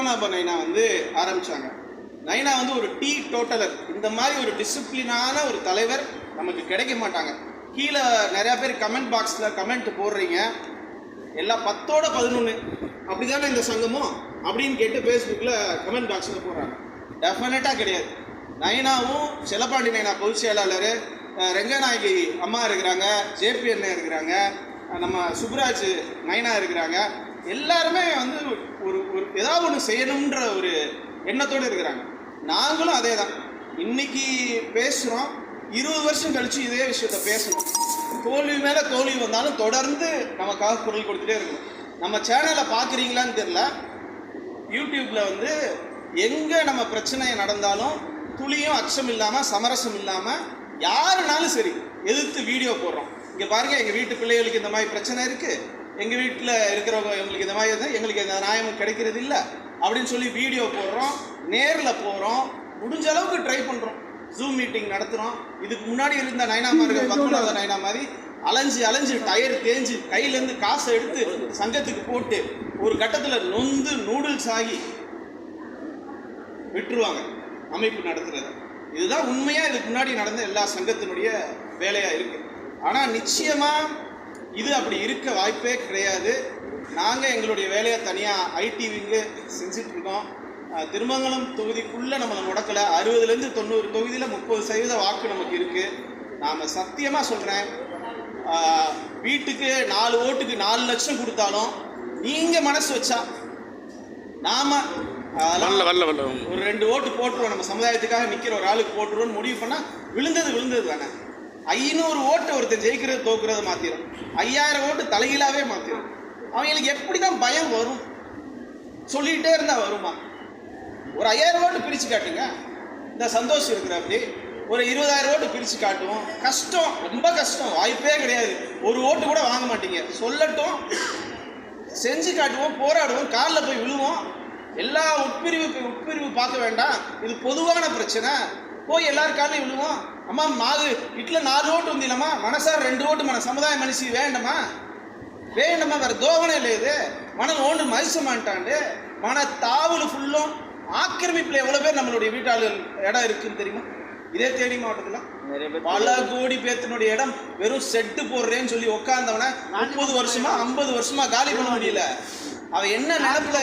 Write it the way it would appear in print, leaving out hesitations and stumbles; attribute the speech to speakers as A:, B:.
A: பத்மநாப நைனா வந்து ஆரம்பித்தாங்க. நைனா வந்து ஒரு டீ டோட்டலர். இந்த மாதிரி ஒரு டிசிப்ளினான ஒரு தலைவர் நமக்கு கிடைக்க மாட்டாங்க. கீழே நிறையா பேர் கமெண்ட் பாக்ஸில் கமெண்ட் போடுறீங்க, எல்லாம் 10ஓட 11 அப்படி தானே இந்த சங்கமும் அப்படின்னு கேட்டு ஃபேஸ்புக்கில் கமெண்ட் பாக்ஸில் போடுறாங்க. டெஃபினட்டாக கிடையாது. நைனாவும் செல்லப்பாண்டி நைனா பொதுச் செயலாளர், ரெங்கநாயகி அம்மா இருக்கிறாங்க, ஜேபி அண்ணன் இருக்கிறாங்க, நம்ம சுப்ராஜ் நைனா இருக்கிறாங்க, எல்லாருமே வந்து ஒரு ஏதாவது ஒன்று செய்யணுன்ற ஒரு எண்ணத்தோடு இருக்கிறாங்க. நாங்களும் அதே தான். இன்னைக்கு பேசுகிறோம், 20 வருஷம் கழித்து இதே விஷயத்த பேசணும். தோல்வி மேலே தோல்வி வந்தாலும் தொடர்ந்து நமக்காக குரல் கொடுத்துட்டே இருக்கணும். நம்ம சேனலை பார்க்குறீங்களான்னு தெரியல, யூடியூப்பில் வந்து எங்கே நம்ம பிரச்சனை நடந்தாலும் துளியும் அச்சம் இல்லாமல் சமரசம் இல்லாமல் யாருனாலும் சரி எதிர்த்து வீடியோ போடுறோம். இங்கே பாருங்கள், எங்கள் வீட்டு பிள்ளைகளுக்கு இந்த மாதிரி பிரச்சனை இருக்குது, எங்கள் வீட்டில் இருக்கிறவங்க எங்களுக்கு இந்த மாதிரி எங்களுக்கு இந்த நியாயம் கிடைக்கிறது இல்லை அப்படின்னு சொல்லி வீடியோ போடுறோம், நேரில் போகிறோம், முடிஞ்ச அளவுக்கு ட்ரை பண்ணுறோம், ஜூம் மீட்டிங் நடத்துகிறோம். இதுக்கு முன்னாடி இருந்த நைனா மாதிரி பத்மநாப நைனா மாதிரி அலைஞ்சு டயர் தேஞ்சு கையிலேருந்து காசை எடுத்து சங்கத்துக்கு போட்டு ஒரு கட்டத்தில் நொந்து நூடுல்ஸ் ஆகி விட்டுருவாங்க அமைப்பு நடத்துறது. இதுதான் உண்மையாக இதுக்கு முன்னாடி நடந்த எல்லா சங்கத்தினுடைய வேலையாக இருக்குது. ஆனால் நிச்சயமாக இது அப்படி இருக்க வாய்ப்பே கிடையாது. நாங்கள் எங்களுடைய வேலையை தனியாக ஐடிவிங்கு செஞ்சிட்ருக்கோம். திருமங்கலம் தொகுதிக்குள்ளே நம்மளை முடக்கலை. 60லேருந்து 90 தொகுதியில் 30% வாக்கு நமக்கு இருக்குது. நாம் சத்தியமாக சொல்கிறேன், வீட்டுக்கு 4 ஓட்டுக்கு 4 லட்சம் கொடுத்தாலும் நீங்கள் மனசு வச்சா நாம் ஒரு 2 ஓட்டு போட்டுருவோம், நம்ம சமுதாயத்துக்காக நிற்கிற ஒரு ஆளுக்கு போட்டுருவோன்னு முடிவு பண்ணால் விழுந்தது தானே. 500 ஓட்டு ஒருத்தர் ஜெயிக்கிறது தோக்குறது மாற்றிடும், 5000 ஓட்டு தலைகீழாகவே மாற்றிடும். அவங்களுக்கு எப்படி தான் பயம் வரும்? சொல்லிகிட்டே இருந்தால் வருமா? ஒரு 5000 ஓட்டு பிரித்து காட்டுங்க. இந்த சந்தோஷம் இருக்கிற அப்படி ஒரு 20000 ஓட்டு பிரித்து காட்டுவோம். கஷ்டம், ரொம்ப கஷ்டம், வாய்ப்பே கிடையாது. ஒரு ஓட்டு கூட வாங்க மாட்டீங்க. சொல்லட்டும், செஞ்சு காட்டுவோம், போராடுவோம், காலில் போய் விழுவோம். எல்லா உட்பிரிவு பார்க்க வேண்டாம், இது பொதுவான பிரச்சனை. போய் எல்லாரும் காலையும் விழுவோம். அம்மா மாது இட்டில் 4 ஓட்டு வந்தீங்களம்மா, மனசார் 2 ஓட்டு மன சமுதாய மனுஷி வேண்டாமா வேறு தோவனே இல்லை. இது மனம் ஓண்டு மதிசமான்ட்டாண்டு மன தாவல் ஃபுல்லும் ஆக்கிரமிப்பில் எவ்வளோ பேர் நம்மளுடைய வீட்டாளர்கள் இடம் இருக்குன்னு தெரியுமா? இதே தேனி மாவட்டத்தில் பல கோடி பேர்த்தினுடைய இடம் வெறும் செட்டு போடுறேன்னு சொல்லி உட்காந்தவன 30 வருஷமா 50 வருஷமா காலி பண்ண முடியல. அவன் என்ன நினைப்புல